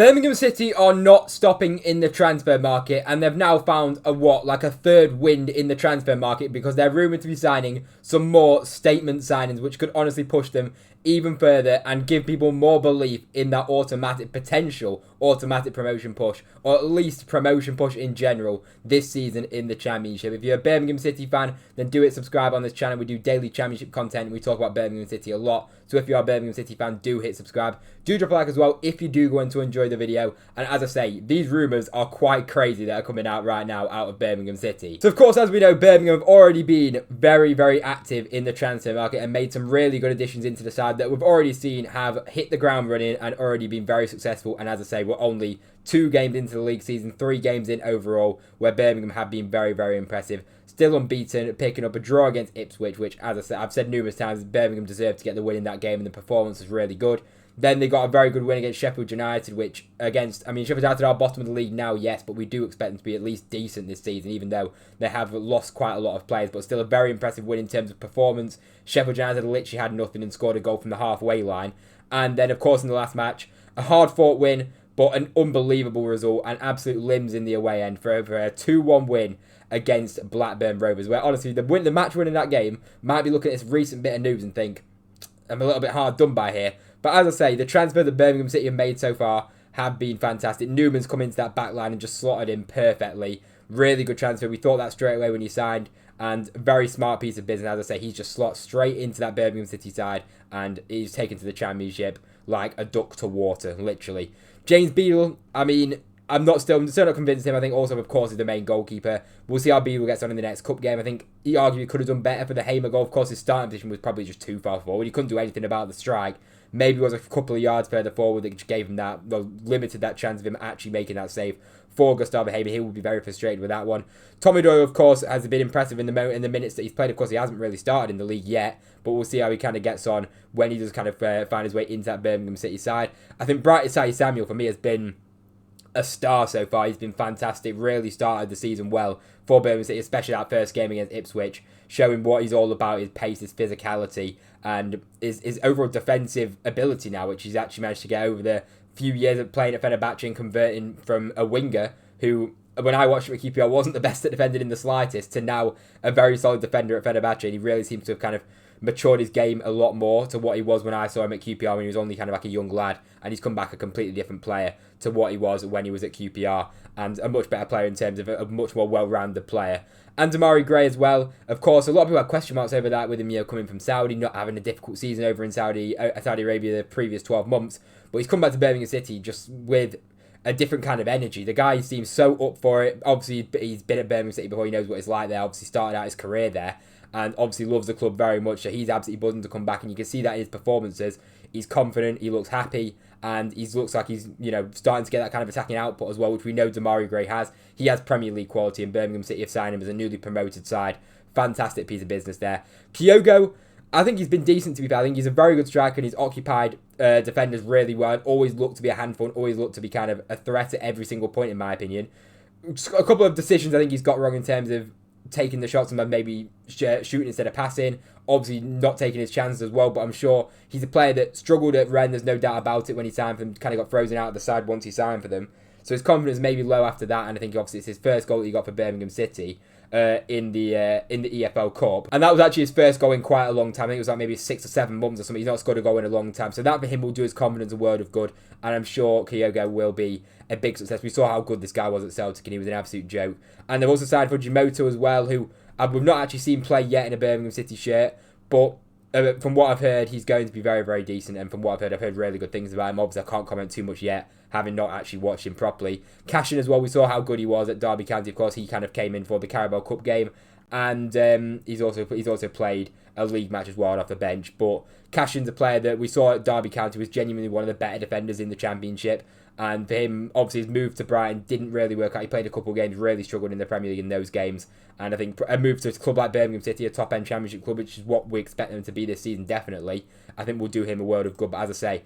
Birmingham City are not stopping in the transfer market, and they've now found a third wind in the transfer market, because they're rumoured to be signing some more statement signings, which could honestly push them even further and give people more belief in that potential automatic promotion push, or at least promotion push in general this season in the Championship. If you're a Birmingham City fan, then do it, subscribe on this channel. We do daily Championship content and we talk about Birmingham City a lot. So if you are a Birmingham City fan, do hit subscribe. Do drop a like as well if you do go on to enjoy the video. And as I say, these rumours are quite crazy that are coming out right now out of Birmingham City. So of course, as we know, Birmingham have already been very, very active in the transfer market and made some really good additions into the side that we've already seen have hit the ground running and already been very successful. And as I say, we're only 2 games into the league season, 3 games in overall, where Birmingham have been very, very impressive. Still unbeaten, picking up a draw against Ipswich, which, as I said, I've said numerous times, Birmingham deserved to get the win in that game, and the performance was really good. Then they got a very good win against Sheffield United, Sheffield United are bottom of the league now, yes, but we do expect them to be at least decent this season, even though they have lost quite a lot of players, but still a very impressive win in terms of performance. Sheffield United literally had nothing and scored a goal from the halfway line. And then, of course, in the last match, a hard-fought win, but an unbelievable result, and absolute limbs in the away end for a 2-1 win against Blackburn Rovers, where honestly the match win in that game might be looking at this recent bit of news and think, I'm a little bit hard done by here. But as I say, the transfer that Birmingham City have made so far have been fantastic. Newman's come into that back line and just slotted in perfectly. Really good transfer. We thought that straight away when he signed, and very smart piece of business. As I say, he's just slot straight into that Birmingham City side, and he's taken to the Championship like a duck to water, literally. James Beadle, I'm still not convinced him. I think also, of course, is the main goalkeeper. We'll see how Beadle gets on in the next cup game. I think he arguably could have done better for the Hamer goal. Of course, his starting position was probably just too far forward. He couldn't do anything about the strike. Maybe it was a couple of yards further forward that gave him that, limited that chance of him actually making that save for Gustavo Hamer. He will be very frustrated with that one. Tommy Doyle, of course, has been impressive in the minutes that he's played. Of course, he hasn't really started in the league yet, but we'll see how he kind of gets on when he does kind of find his way into that Birmingham City side. I think osayi Samuel, for me, has been a star so far. He's been fantastic. Really started the season well for Birmingham City, especially that first game against Ipswich, showing what he's all about, his pace, his physicality, and his overall defensive ability now, which he's actually managed to get over the few years of playing at Fenerbahce and converting from a winger who, when I watched him at QPR, wasn't the best at defending in the slightest, to now a very solid defender at Fenerbahce. And he really seems to have kind of matured his game a lot more to what he was when I saw him at QPR when he was only kind of like a young lad, and he's come back a completely different player to what he was when he was at QPR, and a much better player in terms of a much more well-rounded player. And Demarai Gray as well. Of course, a lot of people had question marks over that with him, coming from Saudi, not having a difficult season over in Saudi Arabia the previous 12 months, but he's come back to Birmingham City just with a different kind of energy. The guy seems so up for it. Obviously, he's been at Birmingham City before. He knows what it's like there. Obviously, started out his career there, and obviously loves the club very much. So he's absolutely buzzing to come back, and you can see that in his performances. He's confident. He looks happy, and he looks like he's starting to get that kind of attacking output as well, which we know Demarai Gray has. He has Premier League quality, and Birmingham City have signed him as a newly promoted side. Fantastic piece of business there. Kyogo, I think he's been decent, to be fair. I think he's a very good striker, and he's occupied defenders really well, and always looked to be a handful, and always looked to be kind of a threat at every single point, in my opinion. A couple of decisions I think he's got wrong in terms of taking the shots and maybe shooting instead of passing. Obviously not taking his chances as well, but I'm sure he's a player that struggled at Rennes. There's no doubt about it when he signed for them. Kind of got frozen out of the side once he signed for them. So his confidence may be low after that, and I think obviously it's his first goal that he got for Birmingham City in the EFL Cup, and that was actually his first goal in quite a long time. I think it was like maybe 6 or 7 months or something. He's not scored a goal in a long time, so that for him will do his confidence a world of good, and I'm sure Kyogo will be a big success. We saw how good this guy was at Celtic, and he was an absolute joke. And they've also signed for Jimoto as well, who we've not actually seen play yet in a Birmingham City shirt, but from what I've heard, he's going to be very, very decent, and from what I've heard really good things about him. Obviously, I can't comment too much yet, having not actually watched him properly. Cashin as well, we saw how good he was at Derby County. Of course, he kind of came in for the Carabao Cup game, and he's also played a league match as well off the bench. But Cashin's a player that we saw at Derby County was genuinely one of the better defenders in the Championship. And for him, obviously, his move to Brighton didn't really work out. He played a couple of games, really struggled in the Premier League in those games. And I think a move to a club like Birmingham City, a top-end Championship club, which is what we expect them to be this season, definitely, I think will do him a world of good. But as I say,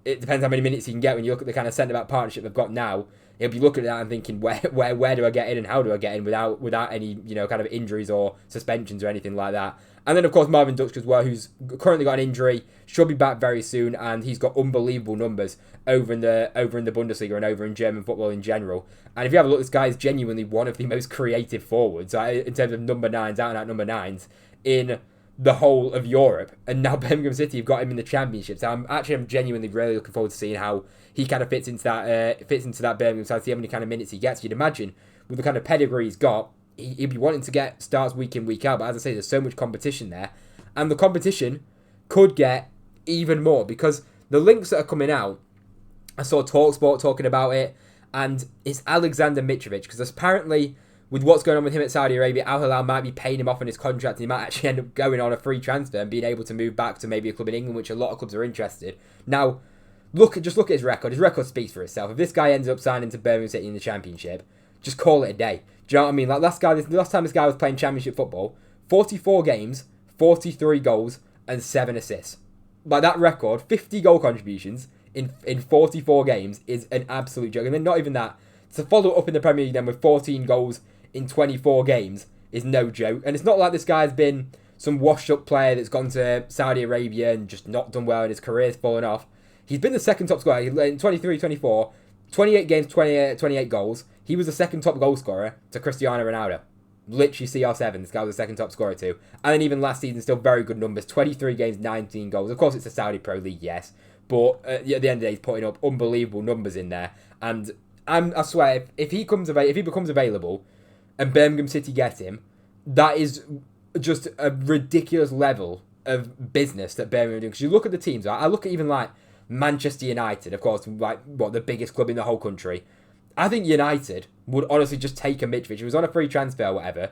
it depends how many minutes he can get. When you look at the kind of centre-back partnership they've got now, he'll be looking at that and thinking, where do I get in and how do I get in without any, kind of injuries or suspensions or anything like that. And then, of course, Marvin Dutch as well, who's currently got an injury, should be back very soon, and he's got unbelievable numbers over in the Bundesliga and over in German football in general. And if you have a look, this guy is genuinely one of the most creative forwards in terms of number 9s, out-and-out number 9s, in the whole of Europe. And now Birmingham City have got him in the Championship. So I'm genuinely really looking forward to seeing how he kind of fits into that Birmingham side, see how many kind of minutes he gets. You'd imagine with the kind of pedigree he's got, he'd be wanting to get starts week in, week out. But as I say, there's so much competition there. And the competition could get even more because the links that are coming out, I saw TalkSport talking about it, and it's Alexander Mitrovic, because apparently with what's going on with him at Saudi Arabia, Al Hilal might be paying him off on his contract and he might actually end up going on a free transfer and being able to move back to maybe a club in England, which a lot of clubs are interested. Now, just look at his record. His record speaks for itself. If this guy ends up signing to Birmingham City in the Championship, just call it a day. Do you know what I mean? Like last time this guy was playing Championship football, 44 games, 43 goals, and 7 assists. Like that record, 50 goal contributions in 44 games is an absolute joke. And then not even that, to follow up in the Premier League then with 14 goals in 24 games is no joke. And it's not like this guy's been some washed up player that's gone to Saudi Arabia and just not done well and his career's fallen off. He's been the second top scorer in 23-24, 28 games, 28 goals. He was the second top goal scorer to Cristiano Ronaldo. Literally CR7, this guy was the second top scorer too. And then even last season, still very good numbers. 23 games, 19 goals. Of course, it's a Saudi Pro League, yes. But at the end of the day, he's putting up unbelievable numbers in there. And I swear, if he becomes available and Birmingham City get him, that is just a ridiculous level of business that Birmingham are doing. Because you look at the teams, right? I look at even like Manchester United, of course, like the biggest club in the whole country. I think United would honestly just take a Mitrovic. He was on a free transfer or whatever.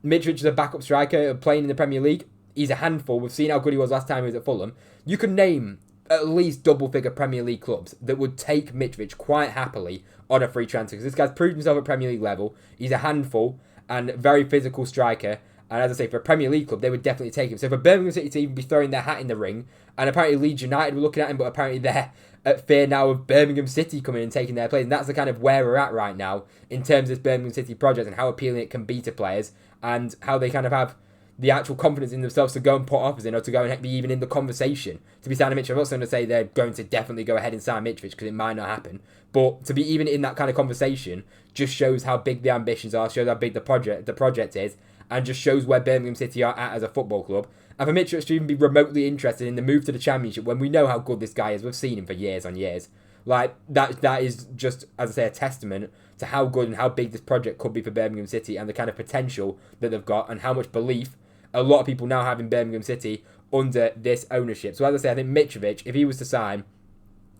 Mitrovic is a backup striker playing in the Premier League. He's a handful. We've seen how good he was last time he was at Fulham. You can name at least double-figure Premier League clubs that would take Mitrovic quite happily on a free transfer. Because this guy's proved himself at Premier League level. He's a handful and very physical striker. And as I say, for a Premier League club, they would definitely take him. So for Birmingham City to even be throwing their hat in the ring, and apparently Leeds United were looking at him, but apparently they're at fear now of Birmingham City coming and taking their place. And that's the kind of where we're at right now in terms of this Birmingham City project and how appealing it can be to players and how they kind of have the actual confidence in themselves to go and put offers in or to go and be even in the conversation to be signing Mitrovic. I'm not going to say they're going to definitely go ahead and sign Mitrovic because it might not happen. But to be even in that kind of conversation just shows how big the ambitions are, shows how big the project is, and just shows where Birmingham City are at as a football club. And for Mitrovic to even be remotely interested in the move to the Championship when we know how good this guy is, we've seen him for years on years. Like, that is just, as I say, a testament to how good and how big this project could be for Birmingham City and the kind of potential that they've got and how much belief a lot of people now have in Birmingham City under this ownership. So as I say, I think Mitrovic, if he was to sign,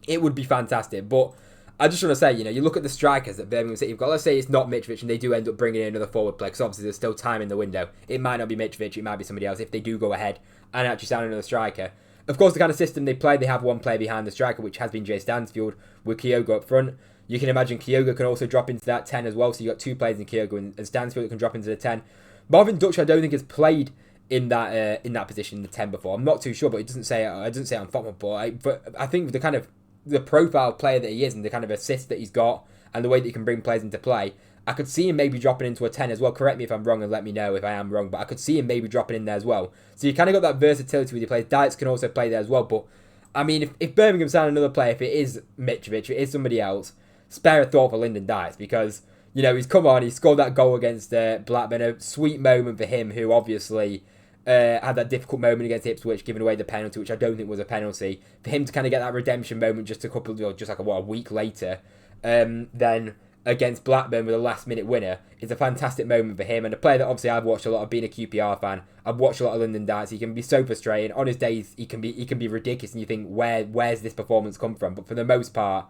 it would be fantastic. But I just want to say, you look at the strikers that Birmingham City have got. Let's say it's not Mitrovic and they do end up bringing in another forward player, because obviously there's still time in the window. It might not be Mitrovic, it might be somebody else if they do go ahead and actually sign another striker. Of course, the kind of system they play, they have one player behind the striker, which has been Jay Stansfield, with Kyogo up front. You can imagine Kyogo can also drop into that 10 as well, so you've got two players in Kyogo and Stansfield that can drop into the 10. Marvin Dutch, I don't think has played in that position in the 10 before. I'm not too sure, but it doesn't say on FOTMOB, but I think the profile player that he is and the kind of assist that he's got and the way that he can bring players into play, I could see him maybe dropping into a 10 as well. Correct me if I'm wrong and let me know if I am wrong, but I could see him maybe dropping in there as well. So you kind of got that versatility with your players. Dykes can also play there as well, but I mean, if Birmingham sign another player, if it is Mitrovic, if it is somebody else, spare a thought for Lyndon Dykes, because, he's come on, he scored that goal against Blackburn, a sweet moment for him, who obviously had that difficult moment against Ipswich, giving away the penalty, which I don't think was a penalty. For him to kind of get that redemption moment just a week later, then against Blackburn with a last-minute winner, is a fantastic moment for him. And a player that obviously I've watched a lot of, being a QPR fan. I've watched a lot of Lyndon Dykes. He can be so frustrating. On his days, he can be ridiculous, and you think, where's this performance come from? But for the most part,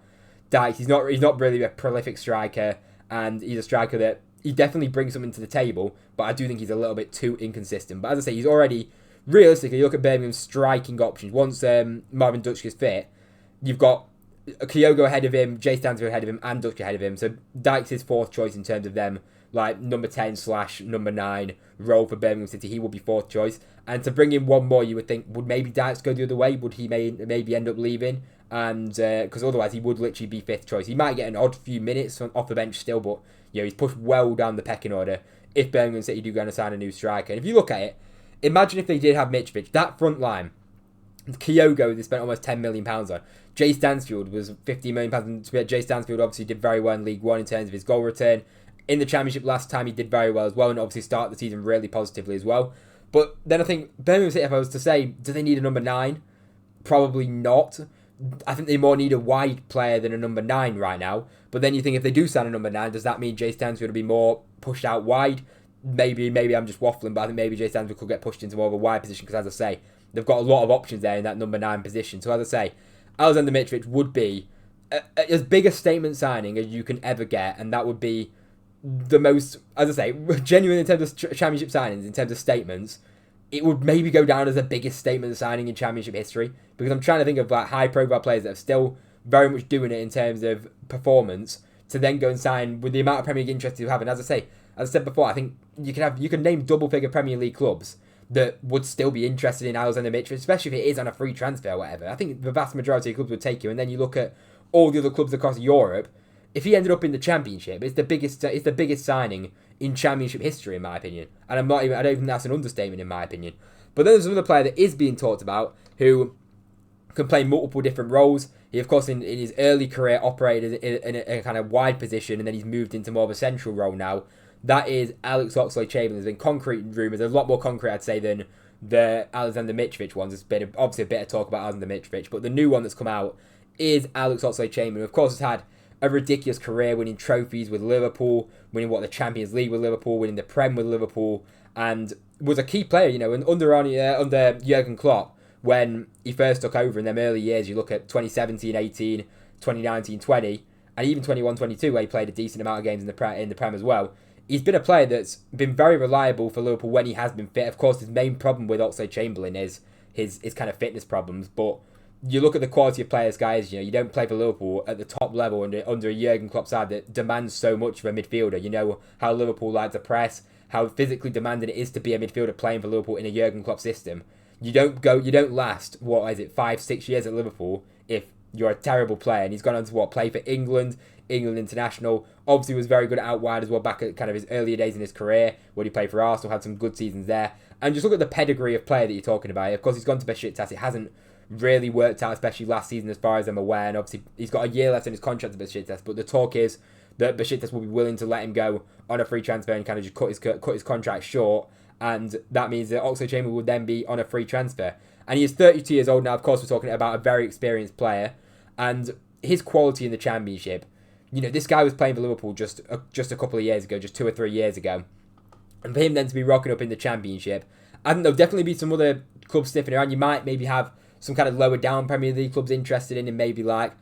Dykes, he's not really a prolific striker, and he's a striker that he definitely brings something to the table, but I do think he's a little bit too inconsistent. But as I say, he's already, realistically, you look at Birmingham's striking options. Once Marvin Dutch gets fit, you've got Kyogo ahead of him, Jay Stansfield ahead of him, and Dutch ahead of him. So Dykes is fourth choice in terms of them, like number 10/number 9 role for Birmingham City. He will be fourth choice. And to bring in one more, you would think, would maybe Dykes go the other way? Would he maybe end up leaving and because otherwise he would literally be fifth choice. He might get an odd few minutes off the bench still, but he's pushed well down the pecking order if Birmingham City do go and sign a new striker. And if you look at it, imagine if they did have Mitrovic, that front line, Kyogo they spent almost £10 million on. Jay Stansfield was £15 million. Jay Stansfield obviously did very well in League One in terms of his goal return. In the Championship last time he did very well as well, and obviously started the season really positively as well. But then I think Birmingham City, if I was to say, do they need a number 9? Probably not. I think they more need a wide player than a number 9 right now. But then you think if they do sign a number 9, does that mean Jay Stansfield will be more pushed out wide? Maybe I'm just waffling, but I think maybe Jay Stansfield could get pushed into more of a wide position because, as I say, they've got a lot of options there in that number 9 position. So, as I say, Alexander Mitrovic would be as big a statement signing as you can ever get, and that would be the most, as I say, genuine in terms of Championship signings, in terms of statements. It would maybe go down as the biggest statement signing in Championship history, because I'm trying to think of like high-profile players that are still very much doing it in terms of performance, to then go and sign with the amount of Premier League interest you have. And as I said before, I think you can name double-figure Premier League clubs that would still be interested in Alexander Mitrovic, especially if it is on a free transfer or whatever. I think the vast majority of clubs would take you, and then you look at all the other clubs across Europe. If he ended up in the Championship, it's the biggest signing in Championship history, in my opinion. And I don't even think that's an understatement, in my opinion. But then there's another player that is being talked about who can play multiple different roles. He, of course, in his early career operated in a kind of wide position, and then he's moved into more of a central role now. That is Alex Oxlade-Chamberlain. There's been concrete rumours. There's a lot more concrete, I'd say, than the Alexander Mitrovic ones. There's been obviously a bit of talk about Alexander Mitrovic, but the new one that's come out is Alex Oxlade-Chamberlain. Of course, has had a ridiculous career, winning trophies with Liverpool, winning the Champions League with Liverpool, winning the Prem with Liverpool, and was a key player, under Jurgen Klopp when he first took over in them early years. You look at 2017, 18, 2019, 20, and even 21, 22, where he played a decent amount of games in the Prem as well. He's been a player that's been very reliable for Liverpool when he has been fit. Of course, his main problem with Oxlade-Chamberlain is his kind of fitness problems, but you look at the quality of players, guys, you don't play for Liverpool at the top level under a Jurgen Klopp side that demands so much of a midfielder. You know how Liverpool like to press, how physically demanding it is to be a midfielder playing for Liverpool in a Jurgen Klopp system. You don't last, 5-6 years at Liverpool if you're a terrible player. And he's gone on to play for England international. Obviously was very good out wide as well back at kind of his earlier days in his career when he played for Arsenal, had some good seasons there. And just look at the pedigree of player that you're talking about. Of course, he's gone to Besiktas. It hasn't really worked out, especially last season as far as I'm aware, and obviously he's got a year left in his contract at Besiktas, but the talk is that Besiktas will be willing to let him go on a free transfer and kind of just cut his contract short, and that means that Oxlade-Chamberlain would then be on a free transfer. And he is 32 years old now. Of course, we're talking about a very experienced player, and his quality in the Championship, this guy was playing for Liverpool just a couple of years ago, just 2 or 3 years ago, and for him then to be rocking up in the Championship, I think there'll definitely be some other clubs sniffing around. You might maybe have some kind of lower down Premier League clubs interested in him, maybe like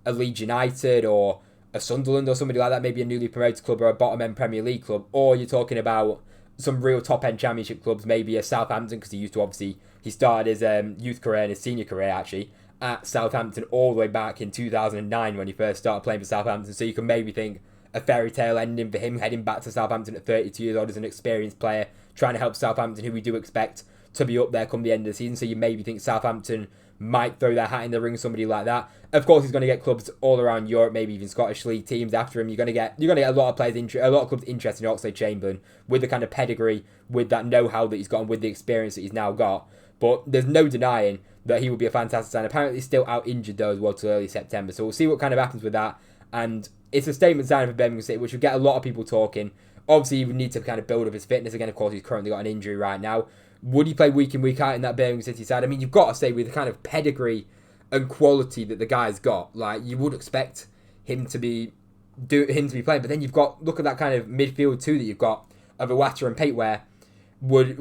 a Leeds United or a Sunderland or somebody like that, maybe a newly promoted club or a bottom end Premier League club. Or you're talking about some real top end Championship clubs, maybe a Southampton, because he started his youth career and his senior career actually at Southampton all the way back in 2009 when he first started playing for Southampton. So you can maybe think a fairy tale ending for him heading back to Southampton at 32 years old as an experienced player, trying to help Southampton, who we do expect to be up there come the end of the season. So you maybe think Southampton might throw their hat in the ring, somebody like that. Of course, he's going to get clubs all around Europe, maybe even Scottish League teams after him. You're going to get a lot of players, a lot of clubs interested in Oxlade-Chamberlain with the kind of pedigree, with that know-how that he's got, and with the experience that he's now got. But there's no denying that he will be a fantastic sign. Apparently, he's still out injured though as well till early September. So we'll see what kind of happens with that. And it's a statement signing for Birmingham City, which will get a lot of people talking. Obviously, he would need to kind of build up his fitness again. Of course, he's currently got an injury right now. Would he play week in, week out in that Birmingham City side? I mean, you've got to say, with the kind of pedigree and quality that the guy's got, like, you would expect him to be playing. But then look at that kind of midfield too that you've got of Iwata and Pate, where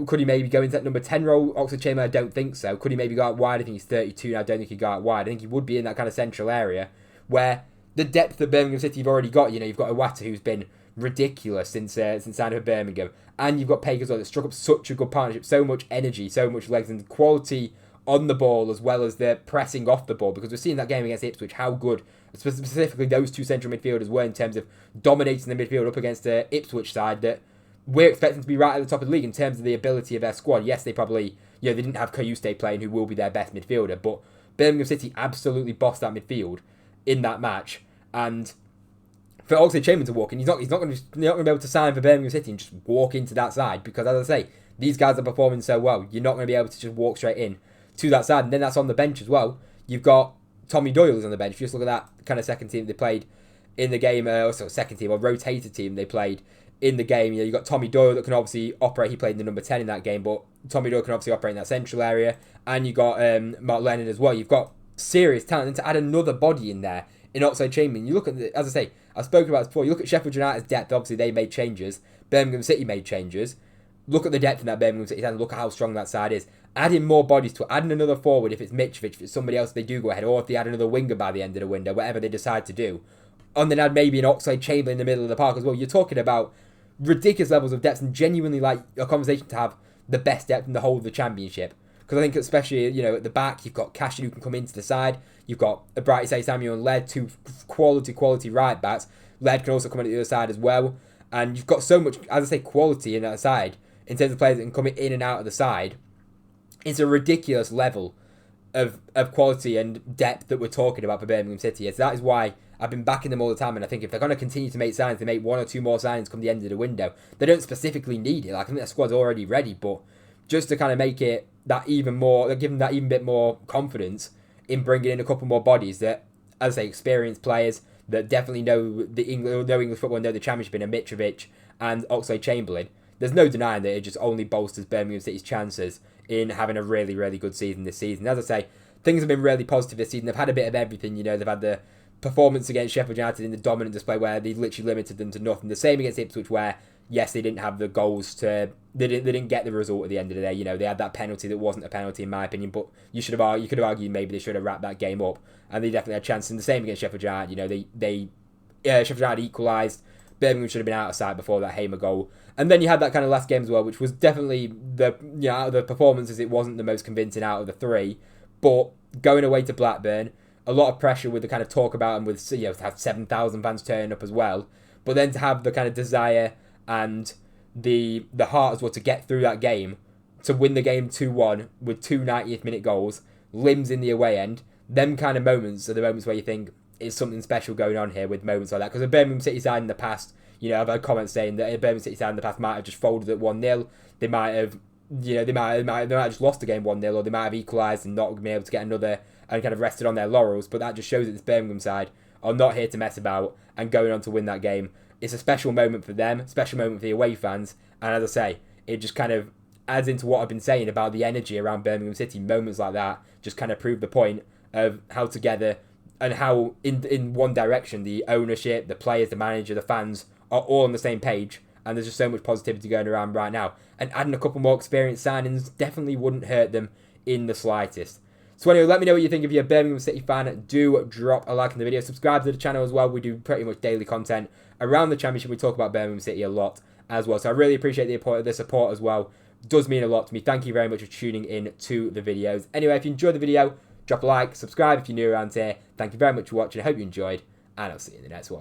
could he maybe go into that number 10 role? Oxlade-Chamberlain, I don't think so. Could he maybe go out wide? I think he's 32 now. I don't think he'd go out wide. I think he would be in that kind of central area where the depth that Birmingham City have already got. You've got Iwata, who's been ridiculous since signing for Birmingham, and you've got Pake as well that struck up such a good partnership, so much energy, so much legs, and quality on the ball as well as the pressing off the ball, because we've seen that game against Ipswich how good specifically those two central midfielders were in terms of dominating the midfield up against the Ipswich side that we're expecting to be right at the top of the league in terms of the ability of their squad. Yes, they probably, they didn't have Kayuste playing, who will be their best midfielder, but Birmingham City absolutely bossed that midfield in that match. And for Oxlade Chamberlain to walk in, he's not going to be able to sign for Birmingham City and just walk into that side, because, as I say, these guys are performing so well. You're not going to be able to just walk straight in to that side. And then that's on the bench as well. You've got Tommy Doyle on the bench. If you just look at that kind of second team they played in the game, also second team or rotated team they played in the game. You know, you've got Tommy Doyle that can obviously operate. He played in the number 10 in that game, but Tommy Doyle can obviously operate in that central area. And you've got Mark Lennon as well. You've got serious talent. And to add another body in there in Oxlade Chamberlain, you look at, as I say, I've spoken about this before, you look at Sheffield United's depth. Obviously they made changes. Birmingham City made changes. Look at the depth in that Birmingham City side and look at how strong that side is. Adding more bodies to it, adding another forward, if it's Mitrovic, if it's somebody else, they do go ahead, or if they add another winger by the end of the window, whatever they decide to do. And then add maybe an Oxlade Chamberlain in the middle of the park as well. You're talking about ridiculous levels of depth and genuinely like a conversation to have the best depth in the whole of the Championship. Because I think especially, you know, at the back, you've got Cashin who can come into the side. You've got Brighty, Samuel and Led, two quality right backs. Led can also come in at the other side as well. And you've got so much, as I say, quality in that side in terms of players that can come in and out of the side. It's a ridiculous level of quality and depth that we're talking about for Birmingham City. So that is why I've been backing them all the time, and I think if they're going to continue to make signings, they make one or two more signings come the end of the window. They don't specifically need it. Like, I think their squad's already ready, but just to kind of make it that even more, give them that even bit more confidence in bringing in a couple more bodies that, as I say, experienced players that definitely know English football, know the Championship in a Mitrovic and Oxlade Chamberlain. There's no denying that it just only bolsters Birmingham City's chances in having a really, really good season this season. As I say, things have been really positive this season. They've had a bit of everything. You know, they've had the performance against Sheffield United in the dominant display where they literally limited them to nothing. The same against Ipswich where, yes, they didn't have the goals to... They didn't get the result at the end of the day. You know, they had that penalty that wasn't a penalty in my opinion, but you could have argued maybe they should have wrapped that game up, and they definitely had a chance. And the same against Sheffield United. You know, Sheffield United equalised. Birmingham should have been out of sight before that Hamer goal. And then you had that kind of last game as well, which was definitely out of the performances, it wasn't the most convincing out of the three. But going away to Blackburn, a lot of pressure with the kind of talk about, and with, to have 7,000 fans turning up as well. But then to have the kind of desire and the heart as well to get through that game, to win the game 2-1 with two 90th minute goals, limbs in the away end. Them kind of moments are the moments where you think it's something special going on here with moments like that. Because a Birmingham City side in the past, you know, I've had comments saying that a Birmingham City side in the past might have just folded at 1-0. They might have, they might have just lost the game 1-0, or they might have equalised and not been able to get another and kind of rested on their laurels. But that just shows that this Birmingham side are not here to mess about and going on to win that game. It's a special moment for them, special moment for the away fans. And as I say, it just kind of adds into what I've been saying about the energy around Birmingham City. Moments like that just kind of prove the point of how together and how in one direction the ownership, the players, the manager, the fans are all on the same page. And there's just so much positivity going around right now. And adding a couple more experienced signings definitely wouldn't hurt them in the slightest. So anyway, let me know what you think. If you're a Birmingham City fan, do drop a like on the video. Subscribe to the channel as well. We do pretty much daily content around the Championship. We talk about Birmingham City a lot as well. So I really appreciate the support as well. It does mean a lot to me. Thank you very much for tuning in to the videos. Anyway, if you enjoyed the video, drop a like, subscribe if you're new around here. Thank you very much for watching. I hope you enjoyed, and I'll see you in the next one.